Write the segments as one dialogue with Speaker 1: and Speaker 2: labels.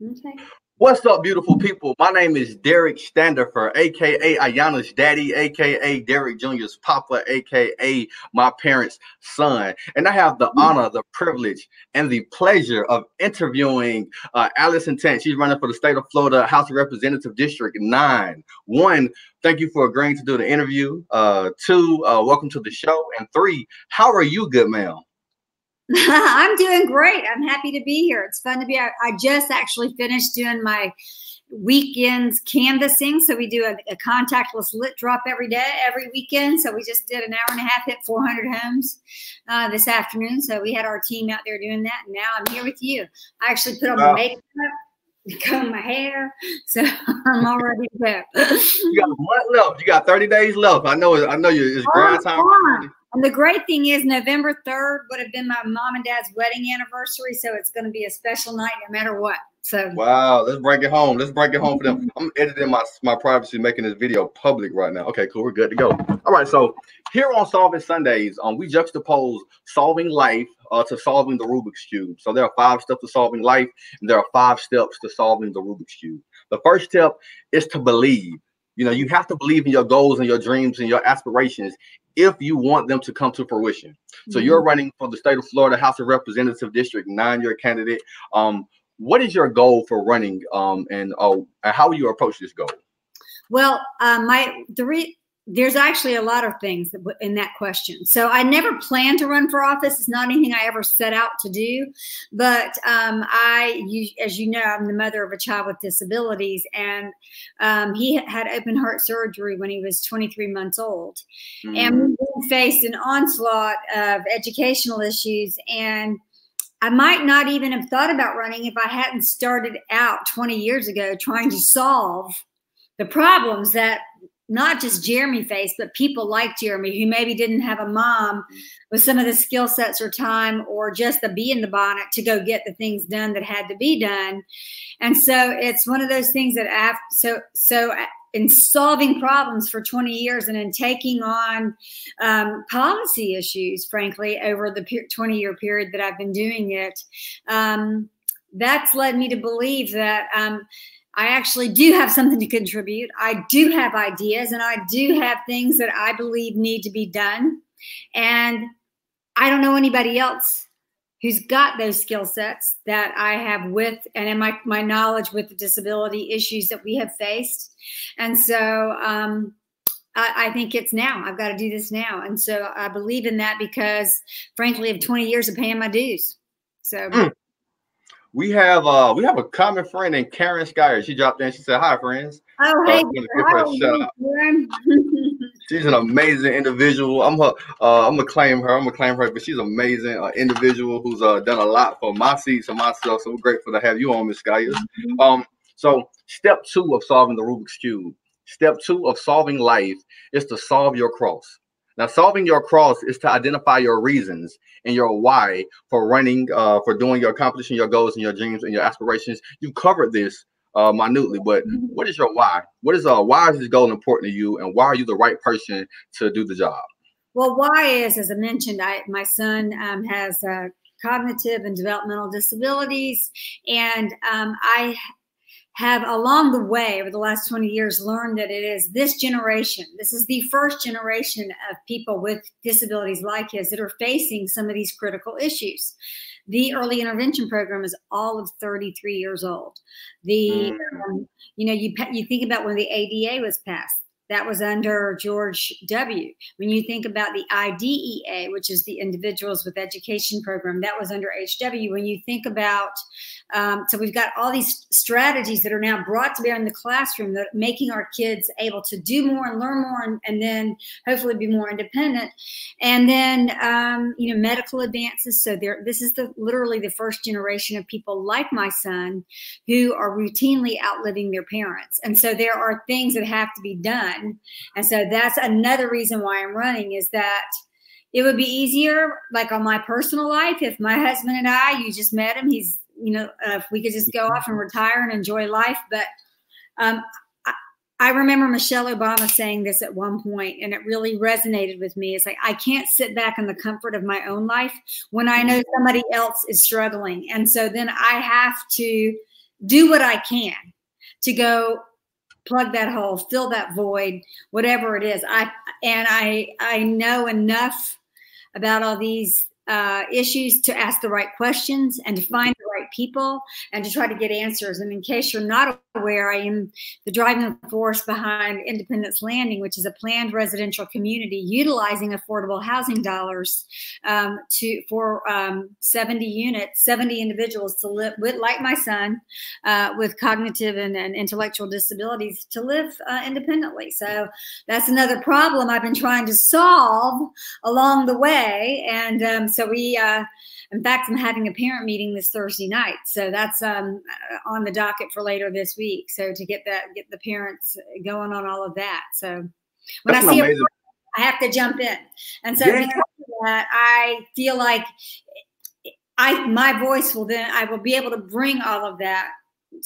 Speaker 1: Okay.
Speaker 2: What's up, beautiful people? My name is Derek Standifer, aka Ayana's daddy, aka Derek Jr.'s papa, aka my parents' son. And I have the honor, the privilege, and the pleasure of interviewing Allison Tant. She's running for the state of Florida House of Representative District 9. One, thank you for agreeing to do the interview. Two, welcome to the show. And three, how are you, good ma'am?
Speaker 1: I'm doing great. I'm happy to be here. It's fun to be here. I just actually finished doing my weekends canvassing. So we do a contactless lit drop every weekend. So we just did an hour and a half, hit 400 homes this afternoon. So we had our team out there doing that. And now I'm here with you. I actually put on my makeup, comb my hair. So I'm all ready to go.
Speaker 2: You got a month left. You got 30 days left. I know it's grind time.
Speaker 1: And the great thing is November 3rd would have been my mom and dad's wedding anniversary. So it's going to be a special night no matter what. So
Speaker 2: wow, let's break it home. Let's break it home for them. I'm editing my privacy, making this video public right now. Okay, cool. We're good to go. All right. So here on Solving Sundays, we juxtapose solving life to solving the Rubik's Cube. So there are 5 steps to solving life, and there are 5 steps to solving the Rubik's Cube. The first step is to believe. You know, you have to believe in your goals and your dreams and your aspirations if you want them to come to fruition. So you're running for the state of Florida House of Representative District 9. You're a candidate. What is your goal for running, and how will you approach this goal?
Speaker 1: Well, there's actually a lot of things in that question. So I never planned to run for office. It's not anything I ever set out to do. But as you know, I'm the mother of a child with disabilities, and he had open heart surgery when he was 23 months old. And we faced an onslaught of educational issues, and I might not even have thought about running if I hadn't started out 20 years ago trying to solve the problems that not just Jeremy faced, but people like Jeremy who maybe didn't have a mom with some of the skill sets or time or just the bee in the bonnet to go get the things done that had to be done. And so it's one of those things that in solving problems for 20 years and in taking on policy issues, frankly, over the 20-year period that I've been doing it, that's led me to believe that I actually do have something to contribute. I do have ideas, and I do have things that I believe need to be done. And I don't know anybody else who's got those skill sets that I have and in my knowledge with the disability issues that we have faced. And so I think it's now. I've got to do this now. And so I believe in that because, frankly, of 20 years of paying my dues. So.
Speaker 2: We have a common friend named Karen Skyer. She dropped in. She said, "Hi, friends."
Speaker 1: Oh, hey.
Speaker 2: She's an amazing individual. I'm gonna claim her. But she's an amazing individual who's done a lot for my seats and myself. So we're grateful to have you on, Ms. Skyer. So step 2 of solving the Rubik's Cube. Step 2 of solving life is to solve your cross. Now, solving your cross is to identify your reasons and your why for running, for doing accomplishing your goals and your dreams and your aspirations. You've covered this minutely, but what is your why? Why is this goal important to you, and why are you the right person to do the job?
Speaker 1: Well, why is, as I mentioned, my son has cognitive and developmental disabilities, and I have along the way over the last 20 years learned that it is this generation, this is the first generation of people with disabilities like his that are facing some of these critical issues. The early intervention program is all of 33 years old. You think about when the ADA was passed. That was under George W. When you think about the IDEA, which is the Individuals with Education Program, that was under HW. When you think about, so we've got all these strategies that are now brought to bear in the classroom that are making our kids able to do more and learn more and then hopefully be more independent. And then, medical advances. So this is literally the first generation of people like my son who are routinely outliving their parents. And so there are things that have to be done. And so that's another reason why I'm running, is that it would be easier, like on my personal life, if my husband and you just met him, he's, if we could just go off and retire and enjoy life. But I remember Michelle Obama saying this at one point, and it really resonated with me. It's like, I can't sit back in the comfort of my own life when I know somebody else is struggling. And so then I have to do what I can to go plug that hole, fill that void, whatever it is. I know enough about all these issues to ask the right questions and to find the right people and to try to get answers. And in case you're not aware, I am the driving force behind Independence Landing, which is a planned residential community utilizing affordable housing dollars for 70 units, 70 individuals to live with, like my son, with cognitive and intellectual disabilities, to live independently. So that's another problem I've been trying to solve along the way. And so we, in fact, I'm having a parent meeting this Thursday night. So that's on the docket for later this week. So to get the parents going on all of that. So when I see I have to jump in. And so because of that, I feel like my voice will then, I will be able to bring all of that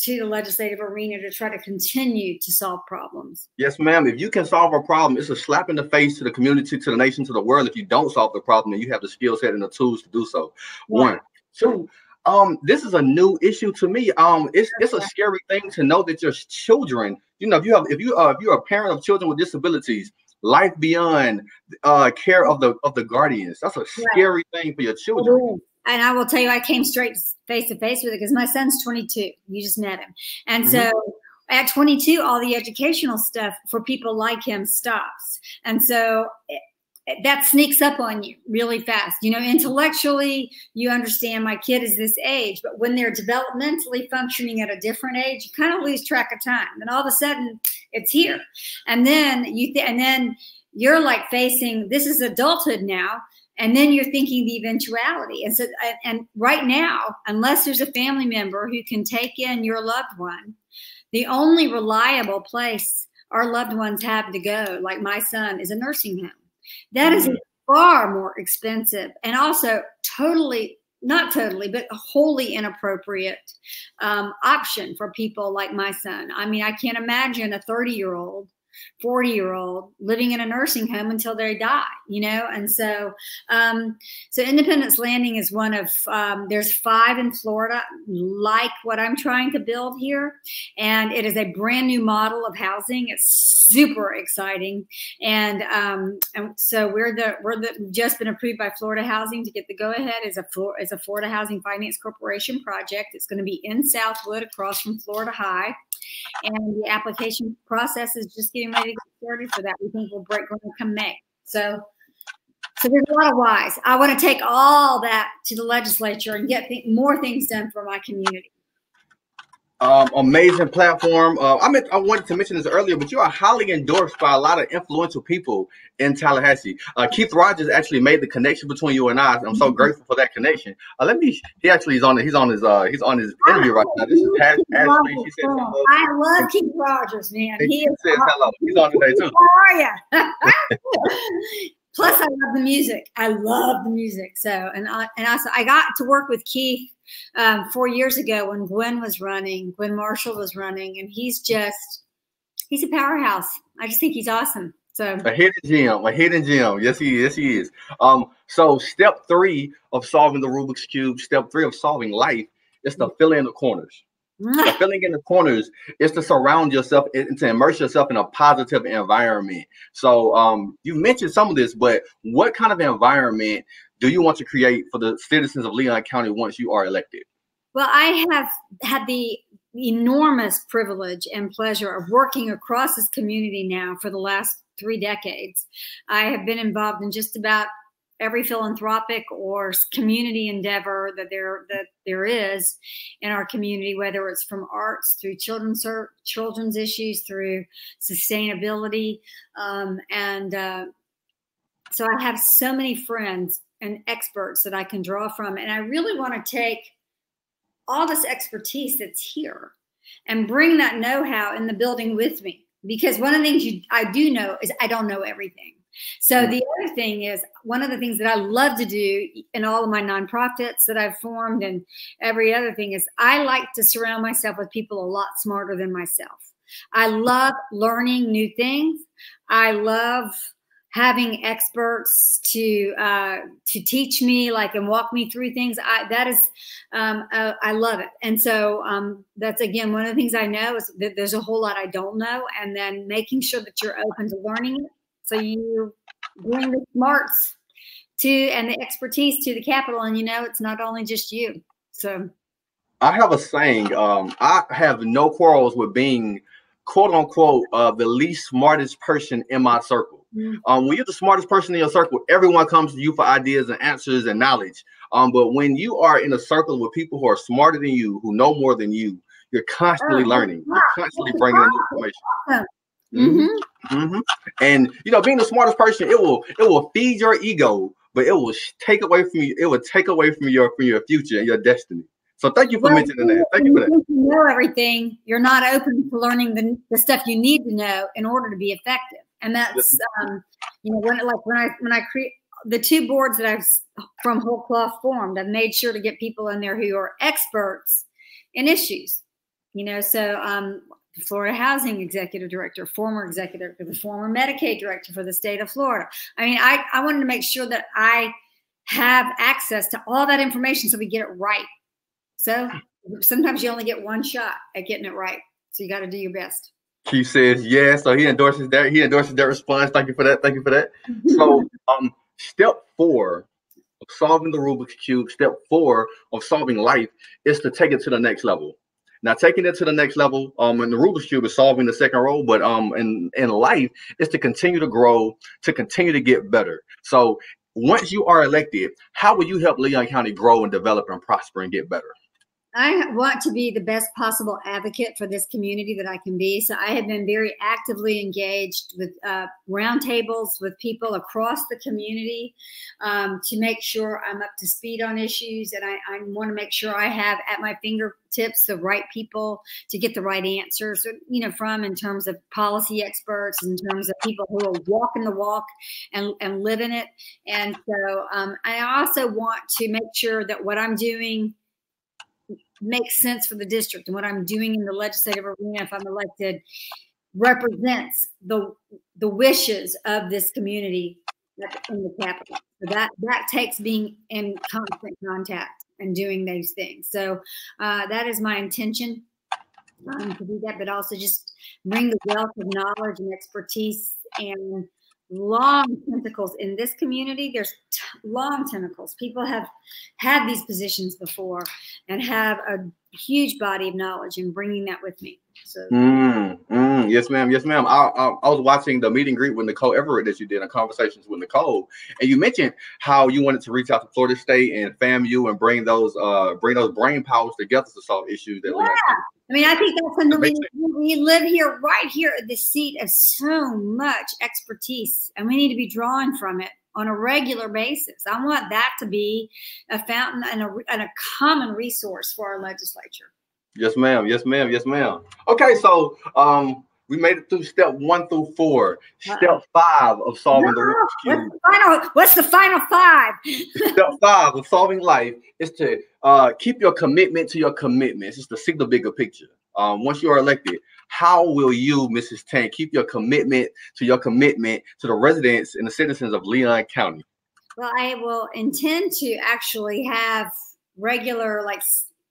Speaker 1: to the legislative arena to try to continue to solve problems.
Speaker 2: Yes, ma'am. If you can solve a problem, it's a slap in the face to the community, to the nation, to the world. If you don't solve the problem, then you have the skill set and the tools to do so. Yeah. One. Two, this is a new issue to me. It's a scary thing to know that your children, you know, if you're a parent of children with disabilities, life beyond care of the guardians. That's a scary thing for your children.
Speaker 1: And I will tell you, I came straight face to face with it because my son's 22. You just met him. And so at 22, all the educational stuff for people like him stops. And so that sneaks up on you really fast. You know, intellectually, you understand my kid is this age, but when they're developmentally functioning at a different age, you kind of lose track of time. And all of a sudden, it's here. And then you're like facing, this is adulthood now. And then you're thinking the eventuality. And so, and right now, unless there's a family member who can take in your loved one, the only reliable place our loved ones have to go, like my son, is a nursing home. That is far more expensive and also not totally, but a wholly inappropriate option for people like my son. I mean, I can't imagine a 30-year-old, 40-year-old living in a nursing home until they die, you know? And so, so Independence Landing is one of, there's 5 in Florida, like what I'm trying to build here. And it is a brand new model of housing. It's super exciting. And so we're just been approved by Florida Housing to get the go-ahead as a Florida Housing Finance Corporation project. It's going to be in Southwood across from Florida High. And the application process is just getting ready to get started for that. We think we'll break ground come May. So there's a lot of whys. I want to take all that to the legislature and get more things done for my community.
Speaker 2: Amazing platform. I wanted to mention this earlier, but you are highly endorsed by a lot of influential people in Tallahassee. Keith Rogers actually made the connection between you and I. I'm so grateful for that connection. He actually is on he's on his interview right now. This is Ashley. She said hello.
Speaker 1: I love Keith Rogers, man.
Speaker 2: He says hello. He's on today too.
Speaker 1: How are you? Plus, I love the music. I love the music. So, and also I got to work with Keith 4 years ago when Gwen Marshall was running, and he's a powerhouse. I just think he's awesome. So
Speaker 2: a hidden gem. Yes, he is. So step 3 of solving the Rubik's Cube, step 3 of solving life is to fill in the corners. The filling in the corners is to surround yourself and to immerse yourself in a positive environment. So you mentioned some of this, but what kind of environment do you want to create for the citizens of Leon County once you are elected?
Speaker 1: Well, I have had the enormous privilege and pleasure of working across this community now for the last 3 decades. I have been involved in just about every philanthropic or community endeavor that there is in our community, whether it's from arts through children's issues, through sustainability. So I have so many friends and experts that I can draw from. And I really want to take all this expertise that's here and bring that know-how in the building with me. Because one of the things I do know is I don't know everything. So the other thing is, one of the things that I love to do in all of my nonprofits that I've formed and every other thing is I like to surround myself with people a lot smarter than myself. I love learning new things. I love having experts to teach me, like, and walk me through things, I love it. And so that's, again, one of the things I know is that there's a whole lot I don't know, and then making sure that you're open to learning it, so you bring the smarts and the expertise to the Capitol, and it's not only just you. So
Speaker 2: I have a saying. I have no quarrels with being, quote unquote, the least smartest person in my circle. When you're the smartest person in your circle, everyone comes to you for ideas and answers and knowledge. But when you are in a circle with people who are smarter than you, who know more than you, you're constantly learning. You're constantly bringing in information. And being the smartest person, it will feed your ego, but it will take away from you. It will take away from your future and your destiny. So thank you for mentioning that. Thank you for that.
Speaker 1: You know everything. You're not open to learning the stuff you need to know in order to be effective. And that's when I create the 2 boards that I've from whole cloth formed, I've made sure to get people in there who are experts in issues. So the Florida Housing Executive Director, former executive, the former Medicaid director for the state of Florida. I mean, I wanted to make sure that I have access to all that information so we get it right. So sometimes you only get one shot at getting it right. So you got to do your best.
Speaker 2: She says yes. So he endorses that. He endorses that response. Thank you for that. Thank you for that. So step 4 of solving the Rubik's Cube, step 4 of solving life is to take it to the next level. Now, taking it to the next level, in the Rubik's Cube is solving the second row, but in life is to continue to grow, to continue to get better. So once you are elected, how will you help Leon County grow and develop and prosper and get better?
Speaker 1: I want to be the best possible advocate for this community that I can be. So I have been very actively engaged with roundtables with people across the community to make sure I'm up to speed on issues. And I want to make sure I have at my fingertips the right people to get the right answers, from, in terms of policy experts, in terms of people who are walking the walk and live in it. And so I also want to make sure that what I'm doing makes sense for the district, and what I'm doing in the legislative arena, if I'm elected, represents the wishes of this community in the Capitol. So that takes being in constant contact and doing those things. So that is my intention to do that, but also just bring the wealth of knowledge and expertise and long tentacles in this community. There's long tentacles. People have had these positions before and have a huge body of knowledge, and bringing that with me. So
Speaker 2: yes, ma'am. Yes, ma'am. I was watching the meet and greet with Nicole Everett that you did on Conversations with Nicole, and you mentioned how you wanted to reach out to Florida State and FAMU and bring those brain powers together to solve issues that
Speaker 1: I mean, I think that's something we live here, right here at the seat of so much expertise, and we need to be drawing from it on a regular basis. I want that to be a fountain and a common resource for our legislature.
Speaker 2: Yes, ma'am. Yes, ma'am. Yes, ma'am. Okay, so we made it through step 1 through 4. Step 5 of solving the Rubik's Cube.
Speaker 1: What's the final 5?
Speaker 2: Step 5 of solving life is to keep your commitment to your commitments. It's to see the bigger picture. Once you are elected, how will you, Mrs. Tant, keep your commitment to the residents and the citizens of Leon County?
Speaker 1: Well, I will intend to actually have regular,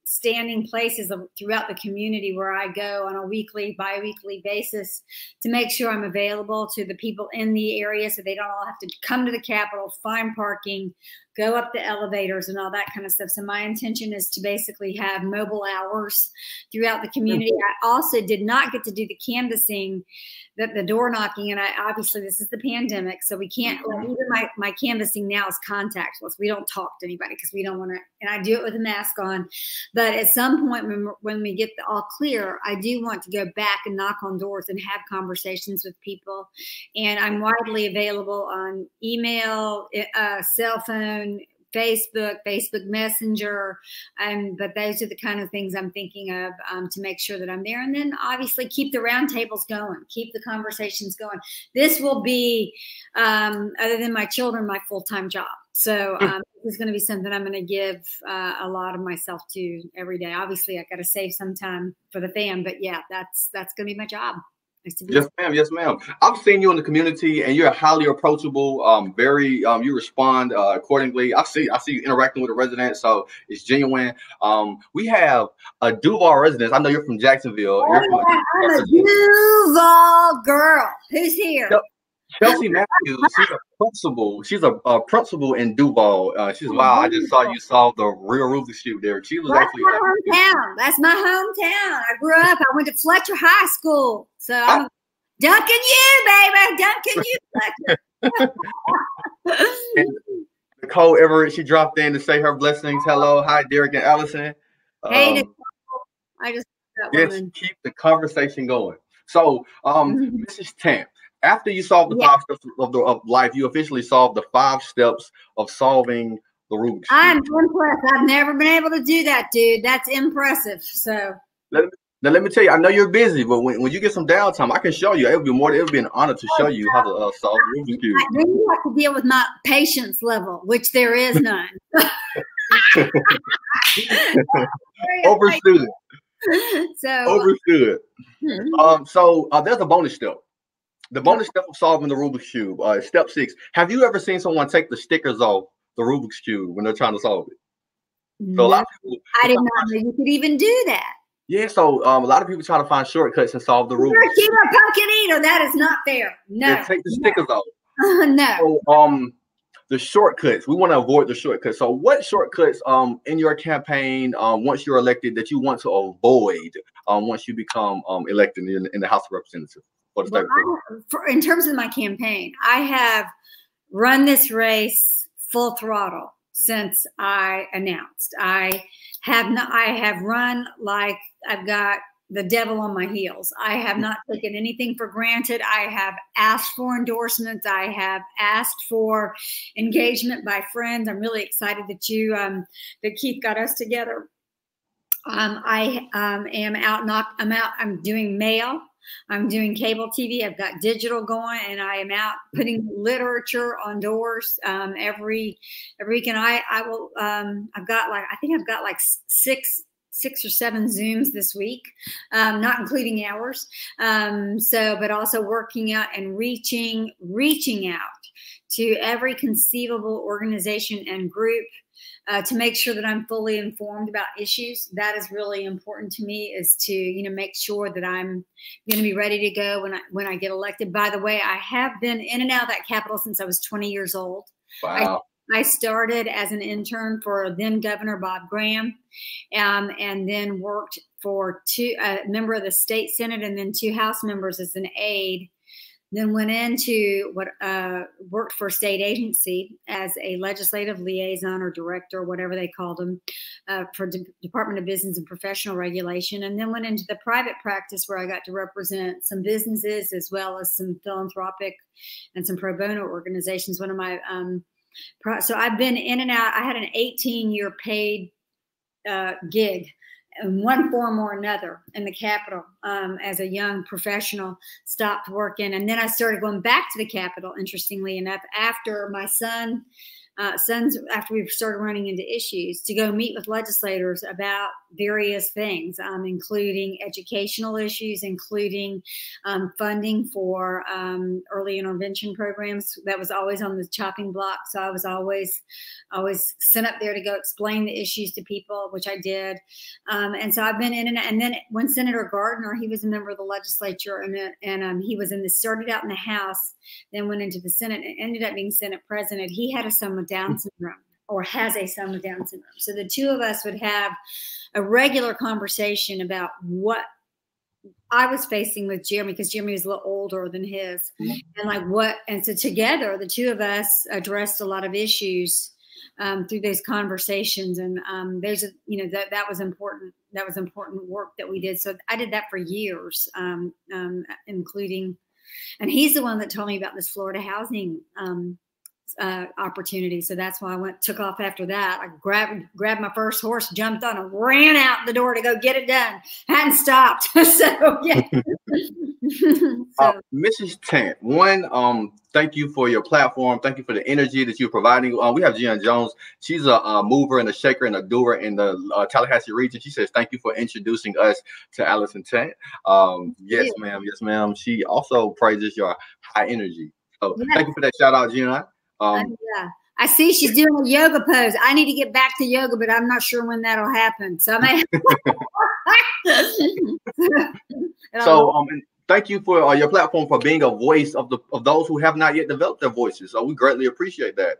Speaker 1: standing places throughout the community where I go on a weekly, bi-weekly basis to make sure I'm available to the people in the area, so they don't all have to come to the Capitol, find parking, go up the elevators and all that kind of stuff. So my intention is to basically have mobile hours throughout the community. I also did not get to do the canvassing, the door knocking, and obviously this is the pandemic, so we can't. Even my canvassing now is contactless. We don't talk to anybody because we don't want to, and I do it with a mask on. But at some point when we get the all clear, I do want to go back and knock on doors and have conversations with people. And I'm widely available on email, cell phone, Facebook Messenger, but those are the kind of things I'm thinking of to make sure that I'm there. And then obviously keep the roundtables going, keep the conversations going. This will be, other than my children, my full-time job. So this is going to be something I'm going to give a lot of myself to every day. Obviously, I got to save some time for the fam, but yeah, that's going to be my job. Nice to be
Speaker 2: Yes, ma'am. Yes, ma'am. I've seen you in the community, and you're highly approachable. Very, you respond accordingly. I see you interacting with the residents, so it's genuine. We have a Duval resident. I know you're from Jacksonville. You're from
Speaker 1: Oh, yeah, I'm a Duval girl. Who's here?
Speaker 2: Chelsea Matthews. She's a principal. She's a principal in Duval. She's wow. I just saw you solve the real Rubik's cube there. She was
Speaker 1: That's
Speaker 2: actually
Speaker 1: my hometown. That's my hometown. I grew up. I went to Fletcher High School. So I'm dunking you, baby. Dunking you, Fletcher.
Speaker 2: Nicole Everett, she dropped in to say her blessings. Hello. Hi, Derek and Allison.
Speaker 1: Hey, Nicole. I just
Speaker 2: yes, keep the conversation going. So, Mrs. Tant, after you solved the 5 steps of life, you officially solved the 5 steps of solving the Rubik's Cube.
Speaker 1: I'm impressed. I've never been able to do that, dude. That's impressive. So
Speaker 2: now let me tell you, I know you're busy, but when you get some downtime, I can show you. It would be an honor to show you how to solve the Rubik's Cube.
Speaker 1: Then you have to deal with my patience level, which there is none.
Speaker 2: Overstood.
Speaker 1: So
Speaker 2: overstood. There's a bonus step. The bonus step of solving the Rubik's Cube. Step 6. Have you ever seen someone take the stickers off the Rubik's Cube when they're trying to solve it? So a lot of people,
Speaker 1: I did not know you could even do that.
Speaker 2: Yeah, so a lot of people try to find shortcuts and solve the Rubik's Cube.
Speaker 1: You're a pumpkin eater. That is not fair. No.
Speaker 2: Yeah, take the stickers off.
Speaker 1: No.
Speaker 2: So, the shortcuts. We want to avoid the shortcuts. So what shortcuts in your campaign once you're elected that you want to avoid once you become elected in the House of Representatives? For the state
Speaker 1: in terms of my campaign, I have run this race full throttle since I announced. I have run like I've got the devil on my heels. I have not taken anything for granted. I have asked for endorsements. I have asked for engagement by friends. I'm really excited that that Keith got us together. I am out. I'm doing mail. I'm doing cable TV. I've got digital going, and I am out putting literature on doors every week. And I will. I've got like six or 7 Zooms this week, not including hours. But also working out and reaching out to every conceivable organization and group to make sure that I'm fully informed about issues. That is really important to me, is to make sure that I'm going to be ready to go when I get elected. By the way, I have been in and out of that Capitol since I was 20 years old.
Speaker 2: Wow.
Speaker 1: I started as an intern for then Governor Bob Graham, and then worked for a member of the state Senate and then 2 House members as an aide. Then went into worked for a state agency as a legislative liaison or director, whatever they called them, for Department of Business and Professional Regulation. And then went into the private practice where I got to represent some businesses as well as some philanthropic and some pro bono organizations. One of my so I've been in and out. I had an 18-year paid gig in one form or another in the Capitol as a young professional. Stopped working, and then I started going back to the Capitol, interestingly enough, after my after we started running into issues, to go meet with legislators about various things, including educational issues, including funding for early intervention programs. That was always on the chopping block. So I was always sent up there to go explain the issues to people, which I did. And so I've been in and then when Senator Gardner, he was a member of the legislature, and he was started out in the House, then went into the Senate and ended up being Senate president. He had a son with Down syndrome, or has a son with Down syndrome. So the 2 of us would have a regular conversation about what I was facing with Jeremy, because Jeremy was a little older than his, and so together the 2 of us addressed a lot of issues through those conversations. And that was important. That was important work that we did. So I did that for years, including, and he's the one that told me about this Florida housing opportunity. So that's why I took off after that. I grabbed my first horse, jumped on and ran out the door to go get it done. Hadn't stopped. So yeah.
Speaker 2: Mrs. Tant, thank you for your platform. Thank you for the energy that you're providing. We have Gian Jones. She's a mover and a shaker and a doer in the Tallahassee region. She says, thank you for introducing us to Allison Tant. Yes, ma'am. Yes, ma'am. She also praises your high energy. So thank you for that shout out, Gian.
Speaker 1: Yeah. I see she's doing a yoga pose. I need to get back to yoga, but I'm not sure when that'll happen. So I
Speaker 2: may thank you for your platform for being a voice of those who have not yet developed their voices. So we greatly appreciate that.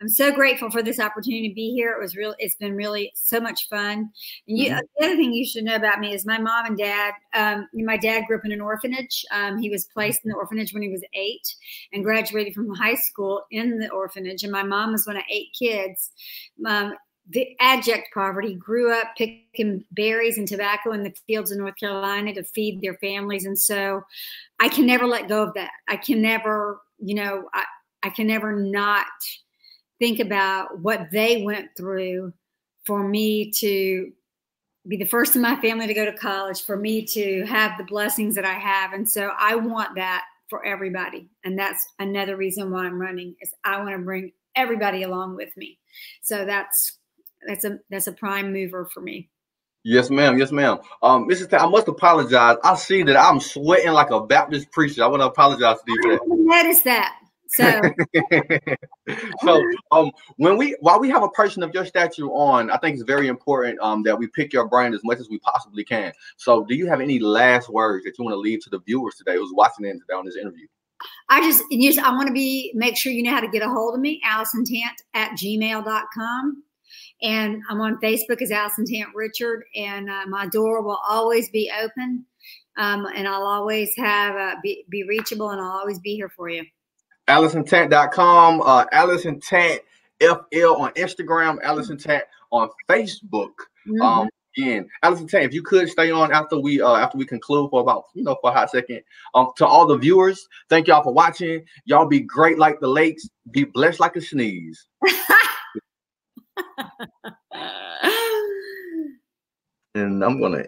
Speaker 1: I'm so grateful for this opportunity to be here. It's been really so much fun. And the other thing you should know about me is my mom and dad. My dad grew up in an orphanage. He was placed in the orphanage when he was 8 and graduated from high school in the orphanage. And my mom was one of 8 kids. The abject poverty, grew up picking berries and tobacco in the fields of North Carolina to feed their families. And so I can never let go of that. I can never, I can never not think about what they went through for me to be the first in my family to go to college, for me to have the blessings that I have. And so I want that for everybody. And that's another reason why I'm running, is I want to bring everybody along with me. So that's a prime mover for me.
Speaker 2: Yes, ma'am. Yes, ma'am. Mrs. Tant, I must apologize. I see that I'm sweating like a Baptist preacher. I want to apologize to you for that.
Speaker 1: I didn't notice that. So,
Speaker 2: while we have a person of your stature on, I think it's very important that we pick your brain as much as we possibly can. So, do you have any last words that you want to leave to the viewers today who's watching in today on this interview?
Speaker 1: I want to make sure you know how to get a hold of me, AllisonTant@gmail.com. And I'm on Facebook as Allison Tant Richard, and my door will always be open, and I'll always be reachable, and I'll always be here for you.
Speaker 2: AllisonTant.com, Allison Tant FL on Instagram, Allison Tant on Facebook. Again, Allison Tant, if you could stay on after we conclude for about for a hot second. To all the viewers, thank y'all for watching. Y'all be great like the lakes, be blessed like a sneeze. And I'm gonna